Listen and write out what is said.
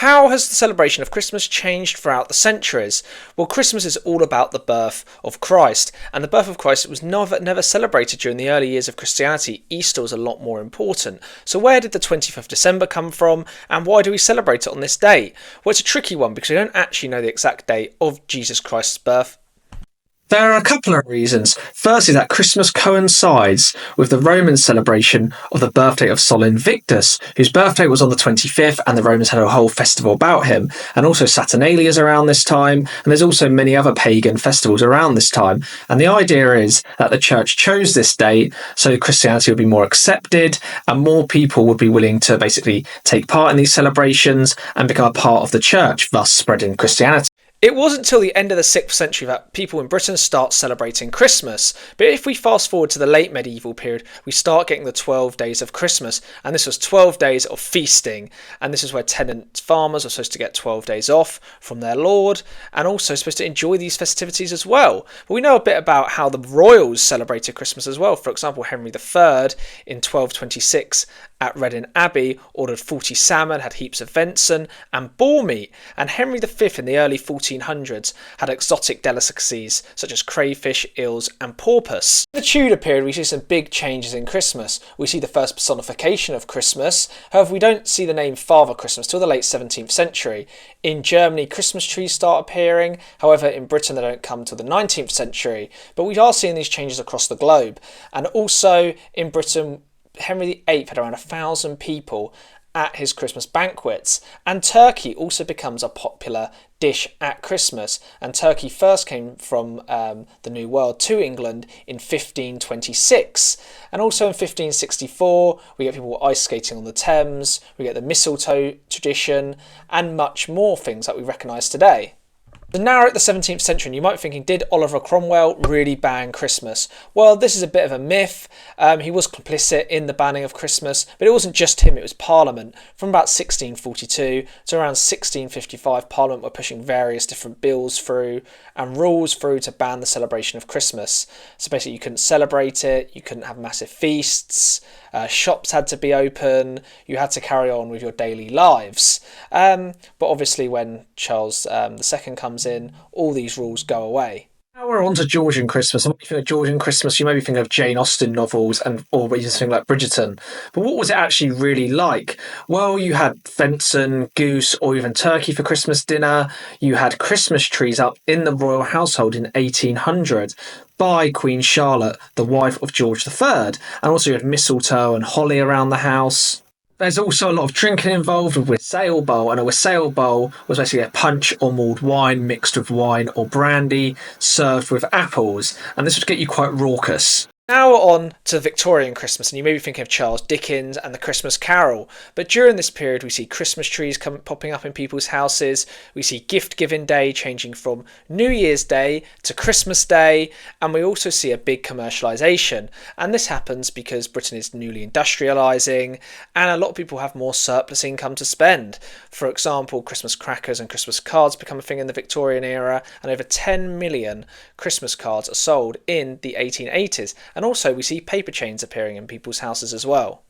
How has the celebration of Christmas changed throughout the centuries? Well, Christmas is all about the birth of Christ, and the birth of Christ was never celebrated during the early years of Christianity. Easter was a lot more important. So where did the 25th of December come from, and why do we celebrate it on this date? Well, it's a tricky one because we don't actually know the exact date of Jesus Christ's birth. There are a couple of reasons. Firstly, that Christmas coincides with the Roman celebration of the birthday of Sol Invictus, whose birthday was on the 25th, and the Romans had a whole festival about him. And also Saturnalia is around this time, and there's also many other pagan festivals around this time. And the idea is that the church chose this date so Christianity would be more accepted, and more people would be willing to basically take part in these celebrations and become a part of the church, thus spreading Christianity. It wasn't until the end of the 6th century that people in Britain start celebrating Christmas. But if we fast forward to the late medieval period, we start getting the 12 days of Christmas. And this was 12 days of feasting. And this is where tenant farmers are supposed to get 12 days off from their lord, and also supposed to enjoy these festivities as well. But we know a bit about how the royals celebrated Christmas as well. For example, Henry III in 1226 at Reading Abbey ordered 40 salmon, had heaps of venison and boar meat. And Henry V in the early 1400s had exotic delicacies such as crayfish, eels and porpoise. In the Tudor period, we see some big changes in Christmas. We see the first personification of Christmas. However, we don't see the name Father Christmas till the late 17th century. In Germany, Christmas trees start appearing. However, in Britain, they don't come till the 19th century. But we are seeing these changes across the globe. And also in Britain, Henry VIII had around 1,000 people at his Christmas banquets, and turkey also becomes a popular dish at Christmas. And turkey first came from the New World to England in 1526, and also in 1564 we get people ice skating on the Thames, we get the mistletoe tradition, and much more things that we recognise today. So now we're at the 17th century, and you might be thinking, did Oliver Cromwell really ban Christmas? Well, this is a bit of a myth. He was complicit in the banning of Christmas, but it wasn't just him, it was Parliament. From about 1642 to around 1655, Parliament were pushing various different bills through and rules through to ban the celebration of Christmas. So basically you couldn't celebrate it, you couldn't have massive feasts, shops had to be open, you had to carry on with your daily lives. But obviously when Charles II comes in, all these rules go away. Now we're on to Georgian Christmas. And when you think of Georgian Christmas, you maybe think of Jane Austen novels or you just think like Bridgerton. But what was it actually really like? Well, you had venison, goose, or even turkey for Christmas dinner. You had Christmas trees up in the royal household in 1800 by Queen Charlotte, the wife of George III. And also you had mistletoe and holly around the house. There's also a lot of drinking involved with wassail bowl, and a wassail bowl was basically a punch or mulled wine mixed with wine or brandy served with apples, and this would get you quite raucous. Now we're on to Victorian Christmas, and you may be thinking of Charles Dickens and the Christmas Carol. But during this period, we see Christmas trees popping up in people's houses. We see gift giving day changing from New Year's Day to Christmas Day. And we also see a big commercialisation. And this happens because Britain is newly industrialising, and a lot of people have more surplus income to spend. For example, Christmas crackers and Christmas cards become a thing in the Victorian era, and over 10 million Christmas cards are sold in the 1880s. And also we see paper chains appearing in people's houses as well.